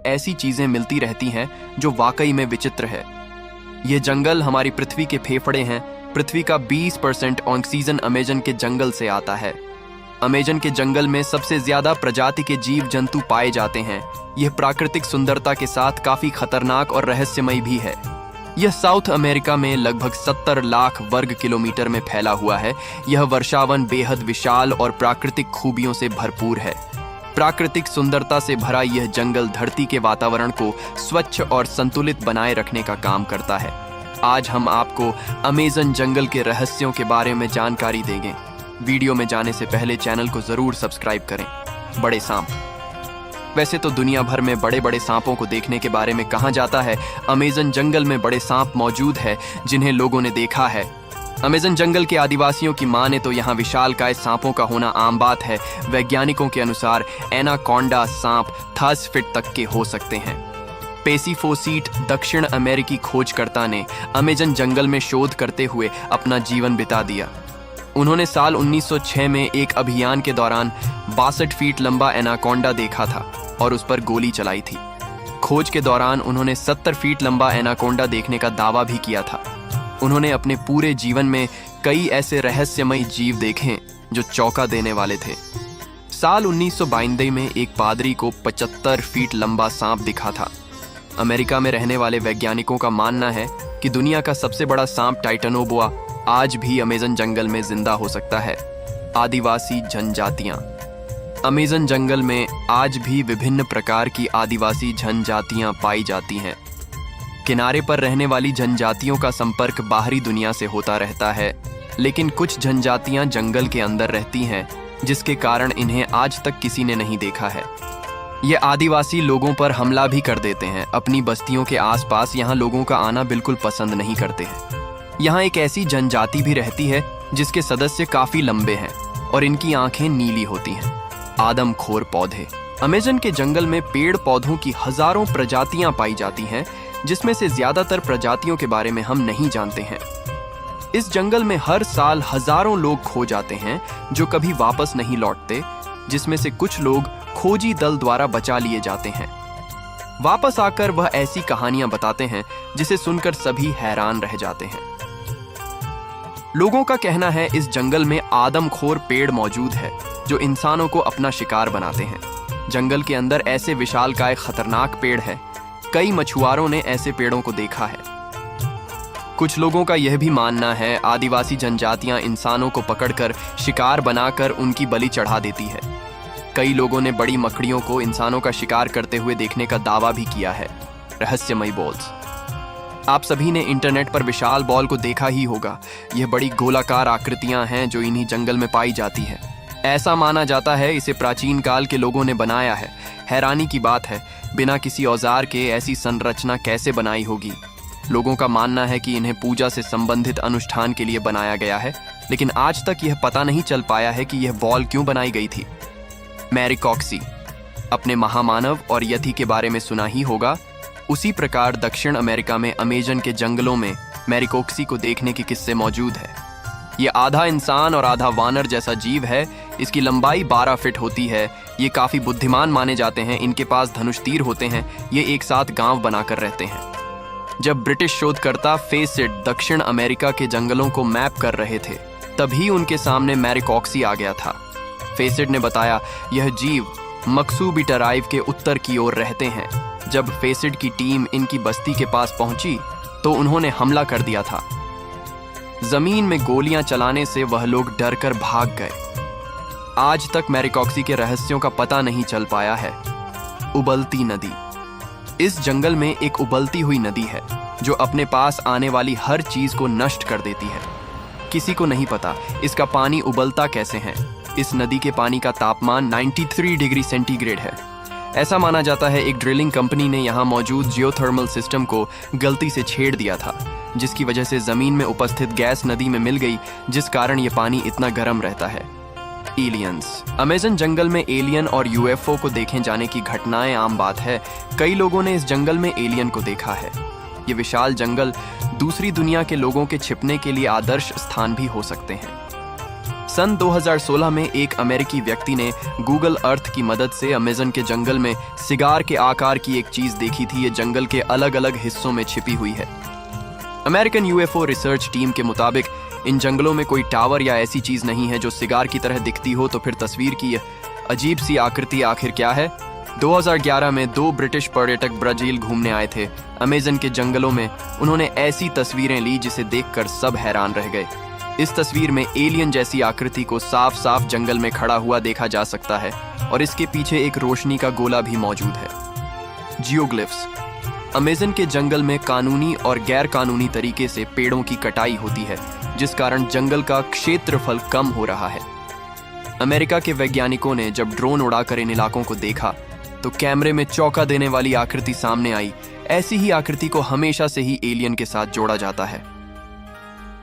ऐसी चीजें मिलती रहती हैं जो वाकई में विचित्र है। ये जंगल हमारी पृथ्वी के फेफड़े हैं। पृथ्वी का 20% ऑक्सीजन अमेजन के जंगल से आता है। अमेजन के जंगल में सबसे ज्यादा प्रजाति के जीव जंतु पाए जाते हैं। यह प्राकृतिक सुंदरता के साथ काफी खतरनाक और रहस्यमय भी है। यह साउथ अमेरिका में लगभग 70 लाख वर्ग किलोमीटर में फैला हुआ है। यह वर्षावन बेहद विशाल और प्राकृतिक खूबियों से भरपूर है। प्राकृतिक सुंदरता से भरा यह जंगल धरती के वातावरण को स्वच्छ और संतुलित बनाए रखने का काम करता है। आज हम आपको अमेजन जंगल के रहस्यों के बारे में जानकारी देंगे। वीडियो में जाने से पहले चैनल को जरूर सब्सक्राइब करें। बड़े सांप। वैसे तो दुनिया भर में बड़े बड़े सांपों को देखने के बारे में कहा जाता है। अमेजन जंगल में बड़े सांप मौजूद है जिन्हें लोगों ने देखा है। अमेजन जंगल के आदिवासियों की माने तो यहाँ विशालकाय सांपों का होना आम बात है। वैज्ञानिकों के अनुसार एनाकोंडा सांप 10 फीट तक के हो सकते हैं। पेसिफोसीट दक्षिण अमेरिकी खोजकर्ता ने अमेजन जंगल में शोध करते हुए अपना जीवन बिता दिया। उन्होंने साल 1906 में एक अभियान के दौरान 62 फीट लंबा एनाकोंडा देखा था और उस पर गोली चलाई थी। खोज के दौरान उन्होंने 70 फीट लंबा एनाकोंडा देखने का दावा भी किया था। उन्होंने अपने पूरे जीवन में कई ऐसे रहस्यमय जीव देखे जो चौंका देने वाले थे। साल 1992 में एक पादरी को 75 फीट लंबा सांप दिखा था। अमेरिका में रहने वाले वैज्ञानिकों का मानना है कि दुनिया का सबसे बड़ा सांप टाइटनोबोआ आज भी अमेजन जंगल में जिंदा हो सकता है। आदिवासी जनजातियां। अमेजन जंगल में आज भी विभिन्न प्रकार की आदिवासी जनजातियां पाई जाती हैं। किनारे पर रहने वाली जनजातियों का संपर्क बाहरी दुनिया से होता रहता है, लेकिन कुछ जनजातियां जंगल के अंदर रहती हैं, जिसके कारण इन्हें आज तक किसी ने नहीं देखा है। ये आदिवासी लोगों पर हमला भी कर देते हैं। अपनी बस्तियों के आसपास यहाँ लोगों का आना बिल्कुल पसंद नहीं करते हैं। यहाँ एक ऐसी जनजाति भी रहती है जिसके सदस्य काफी लंबे हैं और इनकी आंखें नीली होती हैं। आदमखोर पौधे। अमेजन के जंगल में पेड़ पौधों की हजारों प्रजातियां पाई जाती हैं, जिसमें से ज्यादातर प्रजातियों के बारे में हम नहीं जानते हैं। इस जंगल में हर साल हजारों लोग खो जाते हैं जो कभी वापस नहीं लौटते, जिसमें से कुछ लोग खोजी दल द्वारा बचा लिए जाते हैं। वापस आकर वह ऐसी कहानियां बताते हैं जिसे सुनकर सभी हैरान रह जाते हैं। लोगों का कहना है इस जंगल में आदमखोर पेड़ मौजूद है जो इंसानों को अपना शिकार बनाते हैं। जंगल के अंदर ऐसे विशालकाय खतरनाक पेड़ है। कई मछुआरों ने ऐसे पेड़ों को देखा है। कुछ लोगों का यह भी मानना है आदिवासी जनजातियां इंसानों को पकड़कर शिकार बनाकर उनकी बलि चढ़ा देती है। कई लोगों ने बड़ी मकड़ियों को इंसानों का शिकार करते हुए देखने का दावा भी किया है। रहस्यमय बॉल्स। आप सभी ने इंटरनेट पर विशाल बॉल को देखा ही होगा। यह बड़ी गोलाकार आकृतियां हैं जो इन्हीं जंगल में पाई जाती है। ऐसा माना जाता है इसे प्राचीन काल के लोगों ने बनाया है। हैरानी की बात है, बिना किसी औजार के ऐसी संरचना कैसे बनाई होगी। लोगों का मानना है कि इन्हें पूजा से संबंधित अनुष्ठान के लिए बनाया गया है, लेकिन आज तक यह पता नहीं चल पाया है कि यह बॉल क्यों बनाई गई थी। मैरिकॉक्सी। अपने महामानव और यति के बारे में सुना ही होगा। उसी प्रकार दक्षिण अमेरिका में अमेजन के जंगलों में मैरिकॉक्सी को देखने के किस्से मौजूद है। यह आधा इंसान और आधा वानर जैसा जीव है। इसकी लंबाई 12 फीट होती है। ये काफी बुद्धिमान माने जाते हैं। इनके पास धनुष तीर होते हैं। ये एक साथ गांव बनाकर रहते हैं। जब ब्रिटिश शोधकर्ता फेसिड दक्षिण अमेरिका के जंगलों को मैप कर रहे थे, तभी उनके सामने मैरिकॉक्सी आ गया था। फेसिड ने बताया यह जीव मक्सूबिटराइव के उत्तर की ओर रहते हैं। जब फेसिड की टीम इनकी बस्ती के पास पहुंची तो उन्होंने हमला कर दिया था। जमीन में गोलियां चलाने से वह लोग डरकर भाग गए। आज तक मैरिकॉक्सी के रहस्यों का पता नहीं चल पाया है। उबलती नदी। इस जंगल में एक उबलती हुई नदी है जो अपने पास आने वाली हर चीज को नष्ट कर देती है। किसी को नहीं पता इसका पानी उबलता कैसे है। इस नदी के पानी का तापमान 93 डिग्री सेंटीग्रेड है। ऐसा माना जाता है एक ड्रिलिंग कंपनी ने यहाँ मौजूद जियोथर्मल सिस्टम को गलती से छेड़ दिया था, जिसकी वजह से जमीन में उपस्थित गैस नदी में मिल गई, जिस कारण ये पानी इतना गर्म रहता है। एलियंस। अमेजन जंगल में एलियन और यूएफओ को देखे जाने की घटनाएं आम बात है। कई लोगों ने इस जंगल में एलियन को देखा है। ये विशाल जंगल दूसरी दुनिया के लोगों के छिपने के लिए आदर्श स्थान भी हो सकते हैं। सन 2016 में एक अमेरिकी व्यक्ति ने गूगल अर्थ की मदद से अमेज़न के जंगल में सिगार के आकार की एक चीज देखी थी। ये जंगल के अलग अलग हिस्सों में छिपी हुई है। अमेरिकन यूएफओ रिसर्च टीम के मुताबिक इन जंगलों में कोई टावर या ऐसी चीज नहीं है जो सिगार की तरह दिखती हो। तो फिर तस्वीर की यह अजीब सी आकृति आखिर क्या है? 2011 में 2 ब्रिटिश पर्यटक ब्राजील घूमने आए थे। अमेज़न के जंगलों में उन्होंने ऐसी तस्वीरें ली जिसे देखकर सब हैरान रह गए। इस तस्वीर में एलियन जैसी आकृति को साफ साफ जंगल में खड़ा हुआ देखा जा सकता है और इसके पीछे एक रोशनी का गोला भी मौजूद है। जियोग्लिफ्स। अमेज़न के जंगल में कानूनी और गैर कानूनी तरीके से पेड़ों की कटाई होती है, जिस कारण जंगल का क्षेत्रफल कम हो रहा है। अमेरिका के वैज्ञानिकों ने जब ड्रोन उड़ाकर इन इलाकों को देखा तो कैमरे में चौंका देने वाली आकृति सामने आई। ऐसी ही आकृति को हमेशा से ही एलियन के साथ जोड़ा जाता है।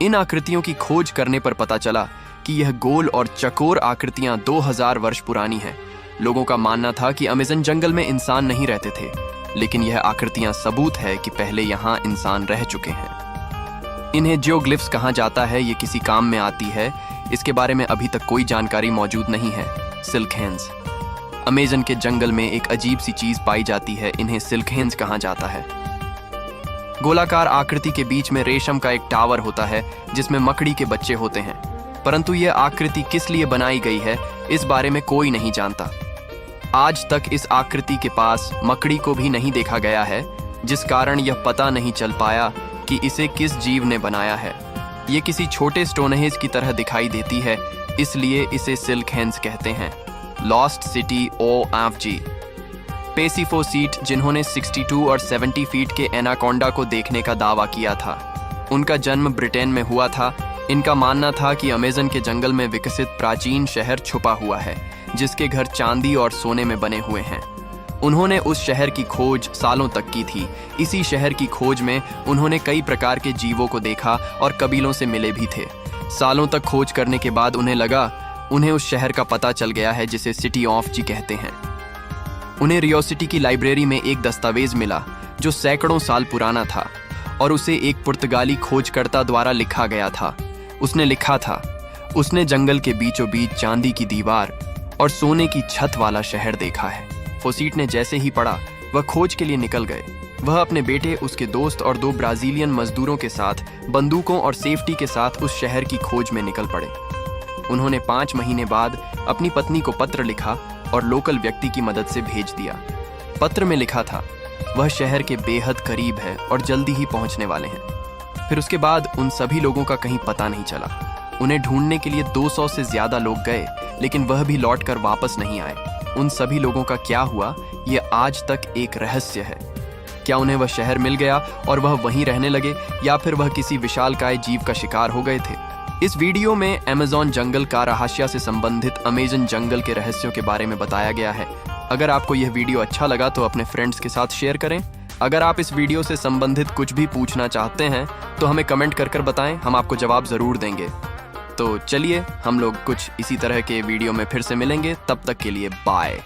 इन आकृतियों की खोज करने पर पता चला कि यह गोल और चकोर आकृतियां 2000 वर्ष पुरानी हैं। लोगों का मानना था कि अमेज़न जंगल में इंसान नहीं रहते थे, लेकिन यह आकृतियां सबूत है कि पहले यहाँ इंसान रह चुके हैं। इन्हें जियोग्लिफ्स कहा जाता है। ये किसी काम में आती है, इसके बारे में अभी तक कोई जानकारी मौजूद नहीं है। Silk hence. अमेज़न के जंगल में एक अजीब सी चीज पाई जाती है, इन्हें सिल्क हेन्स कहा जाता है। गोलाकार आकृति के बीच में रेशम का एक टावर होता है जिसमें मकड़ी के बच्चे होते हैं, परंतु यह आकृति किस लिए बनाई गई है इस बारे में कोई नहीं जानता। आज तक इस आकृति के पास मकड़ी को भी नहीं देखा गया है, जिस कारण यह पता नहीं चल पाया कि इसे किस जीव ने बनाया है। ये किसी छोटे स्टोनहेंज की तरह दिखाई देती है, इसलिए इसे सिल्क हेन्स कहते हैं। Lost city OFG। पेसिफोसीट, जिन्होंने 62 और 70 फीट के एनाकोंडा को देखने का दावा किया था, उनका जन्म ब्रिटेन में हुआ था। इनका मानना था कि अमेज़न के जंगल में विकसित प्राचीन शहर छुपा हुआ है, जिसके घर चांदी और सोने में बने हुए हैं। उन्होंने उस शहर की खोज सालों तक की थी। इसी शहर की खोज में उन्होंने कई प्रकार के जीवों को देखा और कबीलों से मिले भी थे। सालों तक खोज करने के बाद उन्हें उस शहर का पता चल गया है जिसे सिटी ऑफ जी कहते हैं। उन्हें रियोसिटी की लाइब्रेरी में एक दस्तावेज मिला जो सैकड़ों साल पुराना था और उसे एक पुर्तगाली खोजकर्ता द्वारा लिखा गया था। उसने लिखा था, उसने जंगल के बीचों बीच चांदी की दीवार और सोने की छत वाला शहर देखा है। फोसीट ने जैसे ही पढ़ा, वह खोज के लिए निकल गए। वह अपने बेटे, उसके दोस्त और 2 ब्राजीलियन मजदूरों के साथ बंदूकों और सेफ्टी के साथ उस शहर की खोज में निकल पड़े। उन्होंने 5 महीने बाद अपनी पत्नी को पत्र लिखा और लोकल व्यक्ति की मदद से भेज दिया। पत्र में लिखा था, वह शहर के बेहद करीब है और जल्दी ही पहुंचने वाले हैं। फिर उसके बाद उन सभी लोगों का कहीं पता नहीं चला। उन्हें ढूंढने के लिए 200 से ज्यादा लोग गए, लेकिन वह भी लौटकर वापस नहीं आए। उन सभी लोगों का क्या हुआ, यह आज तक एक रहस्य है। क्या उन्हें वह शहर मिल गया और वह वहीं रहने लगे, या फिर वह किसी विशालकाय जीव का शिकार हो गए थे? इस वीडियो में अमेज़न जंगल का रहस्य से संबंधित अमेज़न जंगल के रहस्यों के बारे में बताया गया है। अगर आपको यह वीडियो अच्छा लगा तो अपने फ्रेंड्स के साथ शेयर करें। अगर आप इस वीडियो से संबंधित कुछ भी पूछना चाहते हैं तो हमें कमेंट कर बताएं, हम आपको जवाब ज़रूर देंगे। तो चलिए, हम लोग कुछ इसी तरह के वीडियो में फिर से मिलेंगे। तब तक के लिए बाय।